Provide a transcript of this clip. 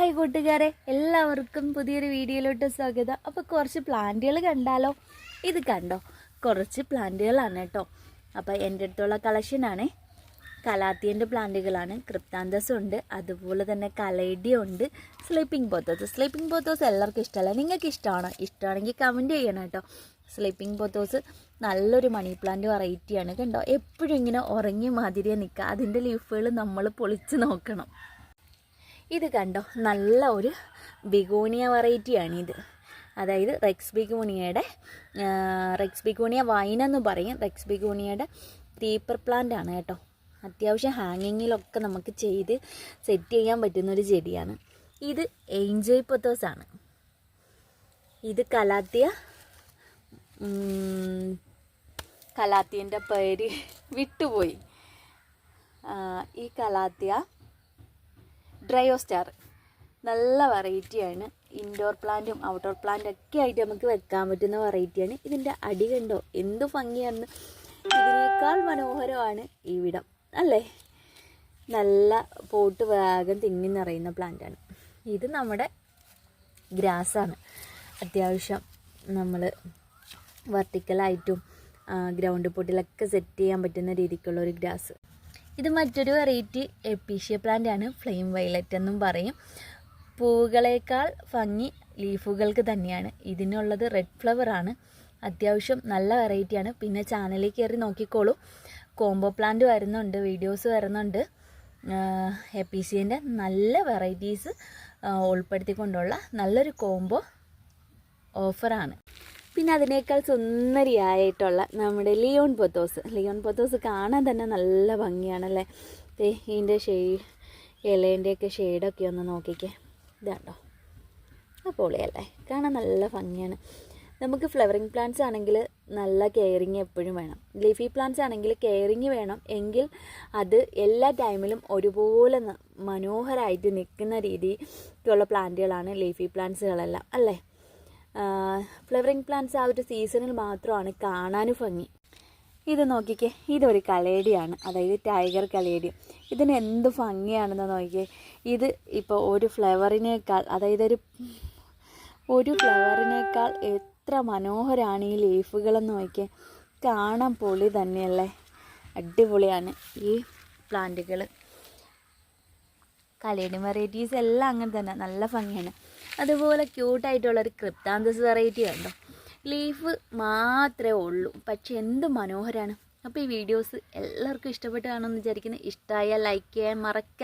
Hi കൂട്ടുകാരെ, എല്ലാവർക്കും പുതിയൊരു വീഡിയോയിലോട്ട് സ്വാഗതം. അപ്പോൾ കുറച്ച് പ്ലാന്റുകൾ കണ്ടാലോ? ഇത് കണ്ടോ, കുറച്ച് പ്ലാന്റുകളാണ് കേട്ടോ. അപ്പോൾ എൻ്റെ അടുത്തുള്ള കളക്ഷനാണ്. കലാത്തിയൻ്റെ പ്ലാന്റുകളാണ്. ക്രിപ്താന്തസ് ഉണ്ട്, അതുപോലെ തന്നെ കലേഡിയ ഉണ്ട്, സ്ലീപ്പിംഗ് പോത്തോസ് എല്ലാവർക്കും ഇഷ്ടമല്ല. നിങ്ങൾക്ക് ഇഷ്ടമാണോ? ഇഷ്ടമാണെങ്കിൽ കമൻറ്റ് ചെയ്യണം കേട്ടോ. സ്ലീപ്പിംഗ് പോത്തോസ് നല്ലൊരു മണി പ്ലാന്റ് വെറൈറ്റിയാണ്. കണ്ടോ, എപ്പോഴും ഇങ്ങനെ ഉറങ്ങിയ മാതിരിയെ നിൽക്കുക. അതിൻ്റെ ലീഫുകൾ നമ്മൾ പൊളിച്ച് നോക്കണം. ഇത് കണ്ടോ, നല്ല ഒരു ബിഗോണിയ വെറൈറ്റിയാണിത്. അതായത് റെക്സ് ബിഗോണിയ വൈൻ എന്ന് പറയും. റെക്സ് ബിഗോണിയയുടെ ക്രീപ്പർ പ്ലാന്റ് ആണ് കേട്ടോ. അത്യാവശ്യം ഹാങ്ങിങ്ങിലൊക്കെ നമുക്ക് ചെയ്ത് സെറ്റ് ചെയ്യാൻ പറ്റുന്നൊരു ചെടിയാണ്. ഇത് ഏഞ്ചൽ പൊത്തോസ് ആണ്. ഇത് കലാത്തിയൻ്റെ പേര് വിട്ടുപോയി. ഈ കലാത്തിയ ഡ്രയോസ്റ്റാർ നല്ല വെറൈറ്റിയാണ്. ഇൻഡോർ പ്ലാന്റും ഔട്ട്ഡോർ പ്ലാന്റും ഒക്കെ ആയിട്ട് നമുക്ക് വെക്കാൻ പറ്റുന്ന വെറൈറ്റിയാണ്. ഇതിൻ്റെ അടി കണ്ടോ, എന്ത് ഭംഗിയാണ്! ഇതിനേക്കാൾ മനോഹരമാണ് ഇവിടം അല്ലേ. നല്ല പോട്ട് വേഗം തിങ്ങി നിറയുന്ന പ്ലാന്റാണ്. ഇത് നമ്മുടെ ഗ്രാസാണ്. അത്യാവശ്യം നമ്മൾ വെർട്ടിക്കലായിട്ടും ഗ്രൗണ്ട് പോട്ടിലൊക്കെ സെറ്റ് ചെയ്യാൻ പറ്റുന്ന രീതിക്കുള്ള ഒരു ഗ്രാസ്. ഇത് മറ്റൊരു വെറൈറ്റി എപ്പീഷ്യ പ്ലാന്റ് ആണ്. ഫ്ലെയിം വയലറ്റ് എന്നും പറയും. പൂവുകളേക്കാൾ ഭംഗി ലീഫുകൾക്ക് തന്നെയാണ്. ഇതിനുള്ളത് റെഡ് ഫ്ലവർ ആണ്. അത്യാവശ്യം നല്ല വെറൈറ്റിയാണ്. പിന്നെ ചാനലിൽ കയറി നോക്കിക്കോളൂ, കോംബോ പ്ലാന്റ് വരുന്നുണ്ട്, വീഡിയോസ് വരുന്നുണ്ട്. എപ്പീഷ്യൻ്റെ നല്ല വെറൈറ്റീസ് ഉൾപ്പെടുത്തിക്കൊണ്ടുള്ള നല്ലൊരു കോംബോ ഓഫറാണ്. പിന്നെ അതിനേക്കാൾ സുന്ദരിയായിട്ടുള്ള നമ്മുടെ ലിയോൺ പൊത്തോസ് കാണാൻ തന്നെ നല്ല ഭംഗിയാണല്ലേ. ഇതിൻ്റെ ഇലേൻ്റെയൊക്കെ ഷെയ്ഡൊക്കെ ഒന്ന് നോക്കിക്കേ. ഇതാണ്ടോ, പൊളിയല്ലേ, കാണാൻ നല്ല ഭംഗിയാണ്. നമുക്ക് ഫ്ലവറിങ് പ്ലാന്റ്സ് ആണെങ്കിൽ നല്ല കെയറിങ് എപ്പോഴും വേണം. ലീഫി പ്ലാന്റ്സ് ആണെങ്കിൽ കെയറിങ് വേണം, എങ്കിൽ അത് എല്ലാ ടൈമിലും ഒരുപോലെ മനോഹരമായിട്ട് നിൽക്കുന്ന രീതിക്കുള്ള പ്ലാന്റുകളാണ് ലീഫി പ്ലാന്റ്സുകളെല്ലാം അല്ലേ. ഫ്ലവറിങ് പ്ലാന്റ്സ് ആ ഒരു സീസണിൽ മാത്രമാണ് കാണാനും ഭംഗി. ഇത് നോക്കിക്കേ, ഇതൊരു കലേഡിയാണ്, അതായത് ടൈഗർ കലേഡിയം. ഇതിന് എന്ത് ഭംഗിയാണെന്ന് നോക്കിക്കേ. ഇത് ഇപ്പോൾ ഒരു ഫ്ലവറിനേക്കാൾ, അതായത് ഒരു ഫ്ലവറിനേക്കാൾ എത്ര മനോഹരമാണ് ഈ ലീഫുകളെന്ന് നോക്കിക്കേ. കാണാൻ പൊളി തന്നെയല്ലേ, അടിപൊളിയാണ് ഈ പ്ലാന്റുകൾ. കലേഡിയം വെറൈറ്റീസ് എല്ലാം അങ്ങനെ തന്നെ നല്ല ഭംഗിയാണ്. അതുപോലെ ക്യൂട്ടായിട്ടുള്ളൊരു ക്രിപ്താന്തസ് വെറൈറ്റി കണ്ടോ, ലീഫ് മാത്രമേ ഉള്ളൂ, പക്ഷെ എന്ത് മനോഹരമാണ്. അപ്പോൾ ഈ വീഡിയോസ് എല്ലാവർക്കും ഇഷ്ടപ്പെട്ട് കാണുമെന്ന് വിചാരിക്കുന്നു. ഇഷ്ടമായാൽ ലൈക്ക് ചെയ്യാൻ മറക്കല്ല.